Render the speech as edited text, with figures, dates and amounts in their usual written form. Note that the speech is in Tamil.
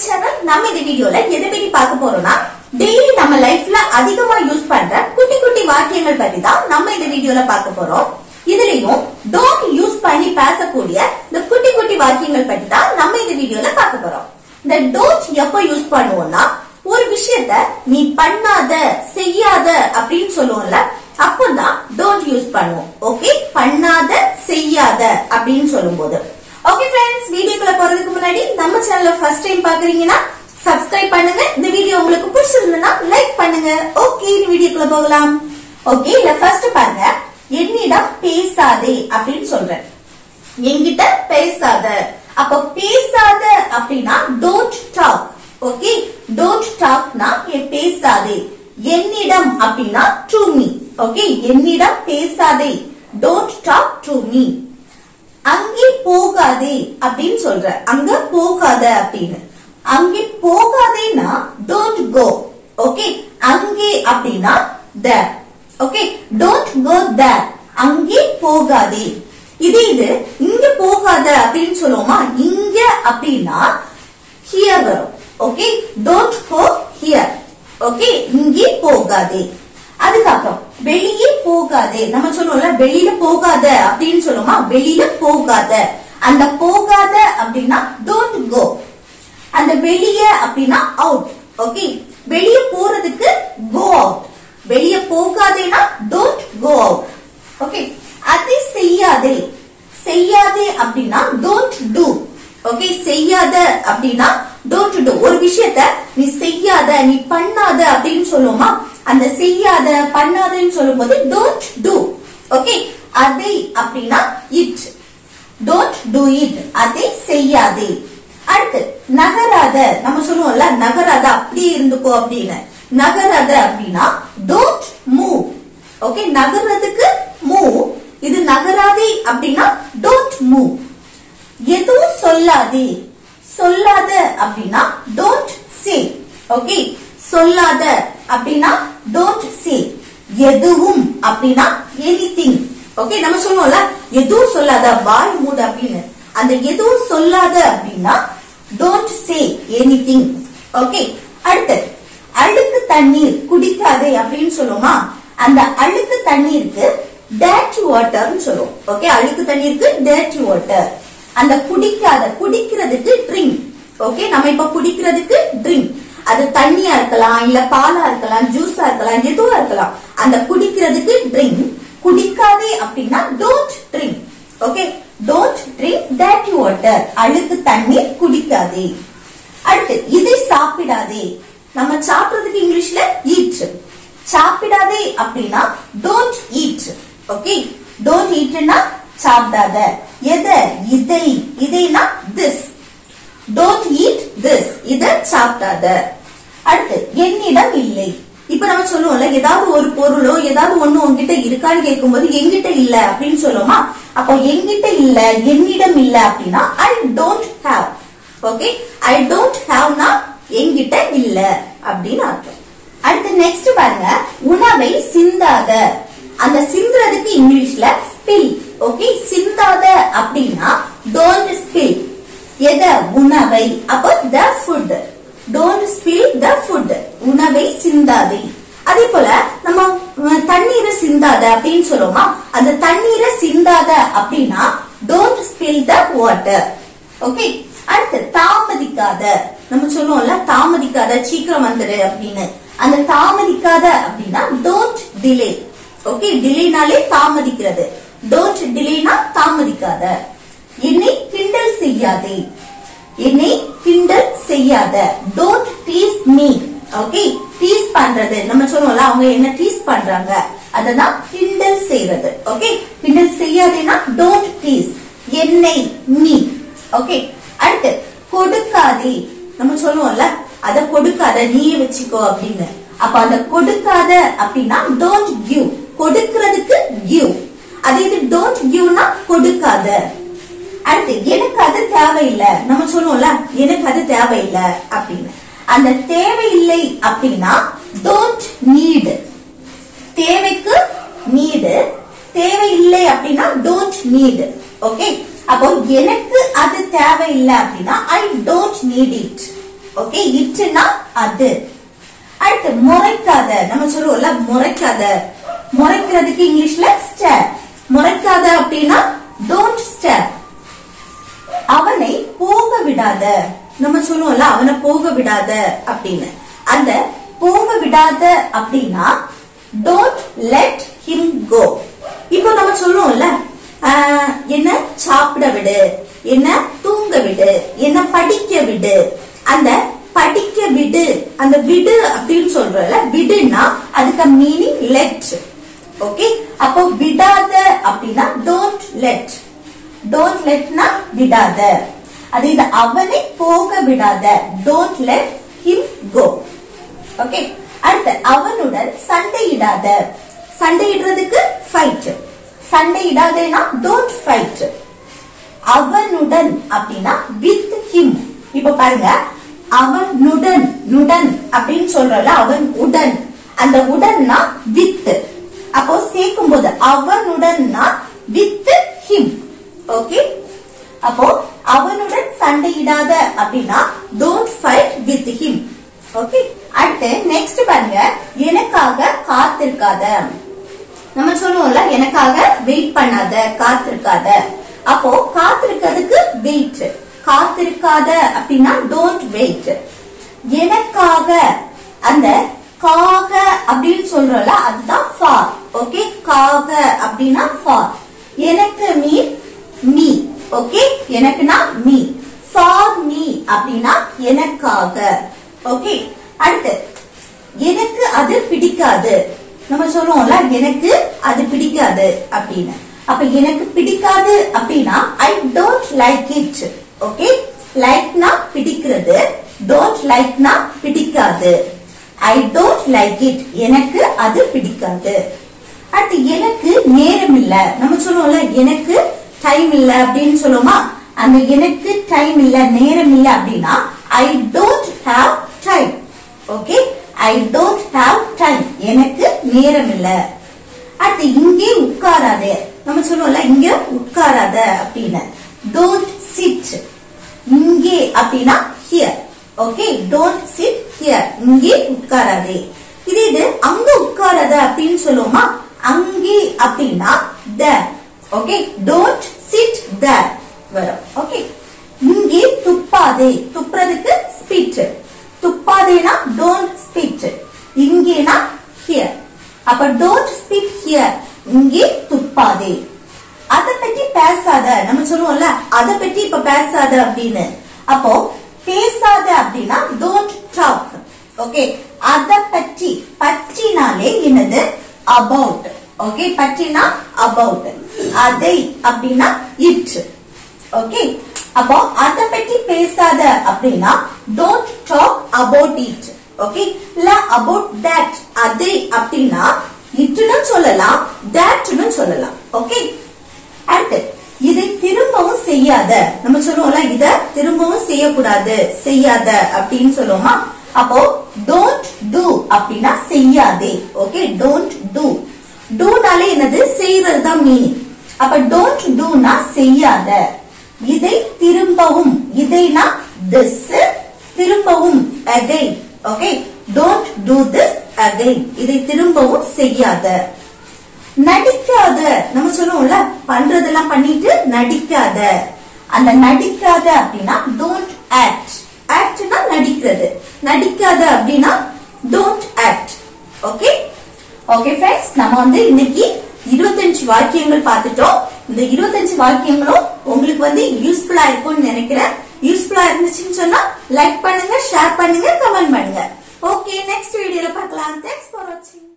channel. நம்ம இந்த வீடியோல எதை பத்தி பார்க்க போறோம்னா டெய்லி நம்ம லைஃப்ல அதிகமா யூஸ் பண்ற குட்டி குட்டி வாக்கியங்கள் பத்தி தான் நம்ம இந்த வீடியோல பார்க்க போறோம். இதுலயும் don't யூஸ் பண்ணி பேசக்கூடிய இந்த குட்டி குட்டி வாக்கியங்கள் பத்தி தான் நம்ம இந்த வீடியோல பார்க்க போறோம். இந்த don't எப்ப யூஸ் பண்ணுவோம்னா ஒரு விஷயத்த நீ பண்ணாத செய்யாத அப்படின்னு சொல்லுவோம்ல அப்பதான் don't யூஸ் பண்ணுவோம். ஓகே, பண்ணாத செய்யாத அப்படின்னு சொல்லும்போது. ஓகே ஃப்ரெண்ட்ஸ், வீடியோக்குள்ள போறதுக்கு முன்னாடி நம்ம சேனலை ஃபர்ஸ்ட் டைம் பாக்குறீங்கன்னா சப்ஸ்கிரைப் பண்ணுங்க. இந்த வீடியோ உங்களுக்கு பிடிச்சிருந்தா லைக் பண்ணுங்க. ஓகே, வீடியோக்குள்ள போகலாம். ஓகே, இல்ல ஃபர்ஸ்ட் பாருங்க, என்னிடம் பேசாதே அப்படின்னு சொல்றேன். என்கிட்ட பேசாத. அப்ப பேசாத அப்படின்னா don't talk. ஓகே, don't talkனா பேசாதே. என்னிடம் அப்படின்னா to me. ஓகே, என்னிடம் பேசாதே. don't talk to me. அங்கே போகாதே அப்படின்னு சொல்ற. அங்க போகாத அப்படின்னு. அங்கே போகாதேனா don't go. ஓகே, அங்கே அப்படின்னா there. Okay, don't go there. அங்கே போகாதே. இது இங்க போகாத அப்படின்னு சொல்லுவோமா, இங்க அப்படின்னா here வரும். Okay, don't go here. Okay, இங்கே போகாதே. அதுக்கப்புறம் வெளியே போகாதே. நம்ம சொல்லுவோம்ல வெளியில போகாத அப்படின்னு சொல்லுவோமா, வெளியில போகாத. அந்த போகாத அப்படின்னா don't go. அந்த வெளியே அப்படின்னா out. ஓகே, வெளியே போறதுக்கு go out. வெளியே போகாதேனா don't go out. ஓகே, அதை செய்யாதே. செய்யாதே அப்படின்னா don't do. ஓகே, செய்யாத அப்படின்னா don't do. ஒரு விஷயத்த நீ செய்யாத, நீ பண்ணாத அப்படின்னு சொல்லுவோமா, அந்த செய்யாத பண்ணாதன்னு சொல்லும்போது don't do. ஓகே, அதை அப்படின்னா it. don't do it. அதை செய்யாதே. அடுத்து நகராத. நம்ம சொல்லுவோம்ல நகராத, அப்படியே இருந்துக்கோ அப்படின்னு. நகராத அப்படின்னா don't move. Okay, நகர்றதுக்கு move. இது நகராதே அப்படின்னா don't move. எதுவும் சொல்லாதே. சொல்லாத அப்படின்னா don't say. ஓகே, சொல்லாத அப்படின்னா don't say. எதுவும் அப்படின்னா anything. ஓகே, நம்ம சொல்லுவோம்ல எதுவும் சொல்லாத, வாய் மூடு அப்படின்னு. அந்த எதுவும் சொல்லாத அப்படின்னா don't say anything. ஓகே, அடுத்து அழுக்கு தண்ணீர் குடிக்காதே அப்படின்னு சொல்லுவோமா, அந்த அழுக்கு தண்ணீருக்கு dirty water ன்னு சொல்லுவோம். ஓகே, அழுக்கு தண்ணீருக்கு dirty water. அந்த குடிக்காத, குடிக்கிறதுக்கு drink. ஓகே, நம்ம இப்ப குடிக்கிறதுக்கு drink. அது தண்ணியா இருக்கலாம், இல்ல பாலா இருக்கலாம், ஜூஸா இருக்கலாம், எதுவா இருக்கலாம். அந்த குடிக்கிறதுக்கு drink. குடிக்காதே அப்படின்னா don't drink. Okay, don't drink dirty water. அழுக்கு தண்ணீர் குடிக்காதே. அடுத்து இதை சாப்பிடாதே. நம்ம சாப்பிடுறதுக்கு இங்கிலீஷ்ல eat. சாப்பிடாதே அப்படின்னா don't eat. ஓகே, don't eatனா சாப்பிடாத. எதை? இதை. இதைனா this. don't eat this. இத சாப்பிடாத. அடுத்து என்னிடம் இல்லை. இப்ப நம்ம சொல்லுவோம்ல ஏதாவது ஒரு பொருளோ ஏதாவது ஒண்ணு உங்ககிட்ட இருக்கான்னு கேட்கும்போது என்கிட்ட இல்ல அப்படின்னு சொல்லுவோமா, அப்போ என்கிட்ட இல்ல, என்னிடம் இல்ல அப்படின்னா I don't have. Okay, I don't haveனா என்கிட்ட இல்ல அப்படின்னு அர்த்தம். அடுத்து நெக்ஸ்ட் பாருங்க, உணவை சிந்தாத. அந்த சிந்துறதுக்கு இங்கிலீஷ்ல spill. ஓகே, சிந்தாத அப்படின்னா don't spill. எத? உணவை. அப்போ the food. don't spill the food. உணவை சிந்தாதே. அதே போல நம்ம தண்ணீரை சிந்தாத அப்படின்னு சொல்லுவோமா, அந்த தண்ணீரை சிந்தாத அப்படின்னா don't spill the water. Okay, அடுத்து தாமதிக்காத. நம்ம சொல்லுவோம்ல தாமதிக்காத, சீக்கிரம் வந்துரு அப்படின்னு. அந்த தாமதிக்காத அப்படின்னா don't delay. ஓகே, டிலேனாலே தாமதிக்கிறது. don't delayனா தாமதிக்காத. என்னை கிண்டல் செய்யாதே. என்னை கிண்டல் செய்யாத. don't tease me. Okay, tease பண்றது. நம்ம சொல்லுவோம்ல அவங்க என்ன டீஸ் பண்றாங்க, அததான் கிண்டல் செய்யறது. ஓகே, கிண்டல் செய்யாதேனா don't tease. என்னை me. ஓகே, அடுத்து கொடுக்காதே. நம்ம சொல்லுவோம்ல அத கொடுக்காத, நீயே வச்சுக்கோ அப்படின்னு. அப்ப அந்த கொடுக்காத அப்படின்னா don't give. கொடுக்கிறதுக்கு give. அதே இது don't giveனா கொடுக்காத. அடுத்து எனக்கு அது தேவையில்லை. நம்ம சொல்லுவோம்ல எனக்கு அது தேவையில்லை அப்படின்னு. அந்த தேவையில்லை அப்படின்னா don't need. தேவைக்கு need, தேவையில்லை அப்படின்னா don't need. ஓகே, அப்போ எனக்கு அது தேவையில்லை அப்படின்னா I don't need it. Okay இட்னா அது. அடுத்து முறைக்காத, நம்ம சொல்லுவோம்ல முறைக்காத, முறைக்கிறதுக்கு இங்கிலீஷ்ல ஸ்டேர். முறைக்காத அப்படின்னா டோன்ட் ஸ்டேர். அவனை போக விடாத, நம்ம சொல்லுவோம்ல அவனை போக விடாத அப்படின்னு. அந்த போக விடாத அப்படின்னா டோன்ட் லெட் ஹிம் கோ. இப்போ நம்ம சொல்லுவோம்ல என்ன சாப்பிட விடு, என்ன தூங்க விடு, என்ன படிக்க விடு. அந்த படிக்க விடு, அந்த விடு அப்படின்னு சொல்றல, விடுன்னா அதுக்கு மீனிங் லெட். ஓகே, அப்போ விடாத அப்படின்னா டோன்ட் லெட். டோன்ட் லெட்னா விடாத. அது இது அவனை போக விடாத, don't let him go. Okay, அடுத்து அவனுடன் சண்டையிடாத. சண்டையிடுறதுக்கு ஃபைட். சண்டையிடாதேனா டோன்ட் ஃபைட். அவனுடன் அப்படின்னா வித் ஹிம். இப்ப பாருங்க, அவனுடன், நுடன் அப்படின்னு சொல்றல, அவன் உடன், அந்த உடன்னா வித். அப்போ சேர்க்கும் போது அவனுடன்னா வித் ஹிம். ஓகே, அப்போ அவனுடன் சண்டையிடாத அப்படின்னா don't fight with him. Okay, அடுத்து நெக்ஸ்ட் பாருங்க, எனக்காக காத்திருக்காத. நம்ம சொல்லுவோம்ல எனக்காக வெயிட் பண்ணாத, காத்திருக்காத. அப்போ காத்திருக்கிறதுக்கு வெயிட், காத்திருக்காத அப்படின்னா டோன்ட் வெயிட். எனக்காக, அந்த காக அப்படின்னு சொல்றோம்ல அதுதான் ஃபார். ஓகே, காக அப்படின்னா ஃபார். எனக்கு மீன் மீ. ஓகே, எனக்குனா மீ. ஃபார் மீ அப்படின்னா எனக்காக. ஓகே, அடுத்து எனக்கு அது பிடிக்காது. நம்ம சொல்லுவோம்ல எனக்கு அது பிடிக்காது அப்படின்னு. அப்ப எனக்கு பிடிக்காது அப்படின்னா I don't like it. Okay, லைக்னா பிடிக்கிறது, டோன்ட் லைக்னா பிடிக்காது. ஐ டோன்ட் லைக் இட், எனக்கு அது பிடிக்காது. அடுத்து எனக்கு நேரம் இல்ல. நம்ம சொல்லுவோம்ல எனக்கு டைம் இல்ல அப்படின்னு சொல்லுவோமா, அந்த எனக்கு டைம் இல்ல, நேரம் இல்ல அப்படின்னா I don't have time. Okay, I don't have time, எனக்கு நேரம் இல்ல. அடுத்து இங்கே உட்காராதே. நம்ம சொல்லுவோம்ல இங்க உட்காராத அப்படின்னு, டோன்ட் சிட். இங்கே அப்படின்னா here. Okay, don't chit here, இங்கே உட்காராதே. இது அங்க உட்காராத அப்படின்னு சொல்லுவோமா, அங்கே அப்படின்னா there. Okay, don't sit there வரும். ஓகே, இங்கே துப்பாதே. துப்புறதுக்கு ஸ்பிட். துப்பாதேனா டோன்ட் ஸ்பிட், இங்கேனா ஹியர். அப்ப டோன்ட் ஸ்பிட் ஹியர், இங்கே துப்பாதே. அத பத்தி பேசாத. நம்ம சொல்லுவோம்ல அத பத்தி இப்ப பேசாத அப்படின்னு. அப்போ பேசாத அப்படின்னா டோன்ட் டாக். ஓகே, அத பற்றி, பற்றினாலே என்னது about. ஓகே, பற்றினா about, அதை அப்படின்னா it. ஓகே, அப்போ அத பத்தி பேசாத அப்படின்னா don't talk about it. Okay, இல்ல about that, அதை அப்படின்னா itனு சொல்லலாம், thatனு சொல்லலாம். ஓகே, அடுத்து இதை திரும்பவும் செய்யாத. நம்ம சொல்லுவோம்ல இத திரும்பவும் செய்யக்கூடாது, செய்யாத அப்படின்னு சொல்லுவோமா. அப்போ don't do அப்படின்னா செய்யாதே. Okay, don't do. doனாலே என்னது செய்யறது தான் மீனிங். அப்ப don't doனா செய்யாத. இதை திரும்பவும், இதைனா this, திரும்பவும் again. Okay, don't do this again, இதை திரும்பவும் செய்யாத. நடிக்காத. நம்ம சொல்லுவோம்ல பண்றதெல்லாம் பண்ணிட்டு நடிக்காத. அந்த நடிக்காத அப்படின்னா don't act. actனா நடிக்கிறது, நடிக்காத அப்படின்னா don't act. Okay, okay friends, நம்ம இன்னைக்கு 25 வாக்கியங்கள் பார்த்துட்டோம். இந்த 25 வாக்கியங்களும் உங்களுக்கு யூஸ்ஃபுல்லா இருக்கும்னு நினைக்கிறேன். யூஸ்ஃபுல்லா இருந்துச்சுன்னு சொன்னா லைக் பண்ணுங்க, ஷேர் பண்ணுங்க, கமெண்ட் பண்ணுங்க. ஓகே, நெக்ஸ்ட் வீடியோல பார்க்கலாம். தேங்க்ஸ் ஃபார் வாட்சிங்.